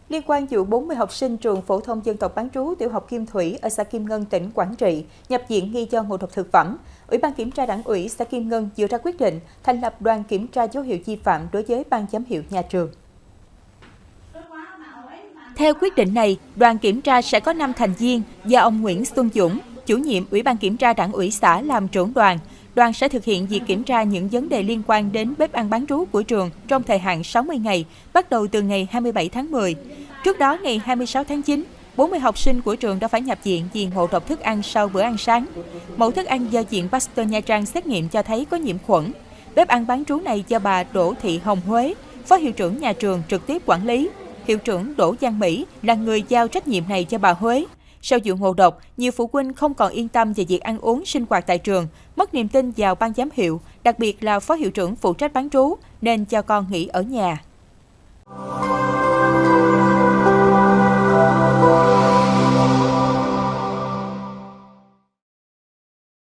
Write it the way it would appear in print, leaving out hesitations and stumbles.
Liên quan vụ 40 học sinh trường phổ thông dân tộc bán trú tiểu học Kim Thủy ở xã Kim Ngân, tỉnh Quảng Trị nhập viện nghi do ngộ độc thực phẩm, Ủy ban kiểm tra Đảng ủy xã Kim Ngân vừa ra quyết định thành lập đoàn kiểm tra dấu hiệu vi phạm đối với ban giám hiệu nhà trường. Theo quyết định này, đoàn kiểm tra sẽ có 5 thành viên do ông Nguyễn Xuân Dũng, chủ nhiệm Ủy ban kiểm tra Đảng ủy xã làm trưởng đoàn. Đoàn sẽ thực hiện việc kiểm tra những vấn đề liên quan đến bếp ăn bán trú của trường trong thời hạn 60 ngày, bắt đầu từ ngày 27 tháng 10. Trước đó, ngày 26 tháng 9, 40 học sinh của trường đã phải nhập viện vì ngộ độc thức ăn sau bữa ăn sáng. Mẫu thức ăn do Viện Pasteur Nha Trang xét nghiệm cho thấy có nhiễm khuẩn. Bếp ăn bán trú này do bà Đỗ Thị Hồng Huế, Phó hiệu trưởng nhà trường trực tiếp quản lý. Hiệu trưởng Đỗ Giang Mỹ là người giao trách nhiệm này cho bà Huế. Sau vụ ngộ độc, nhiều phụ huynh không còn yên tâm về việc ăn uống sinh hoạt tại trường, mất niềm tin vào ban giám hiệu, đặc biệt là phó hiệu trưởng phụ trách bán trú, nên cho con nghỉ ở nhà.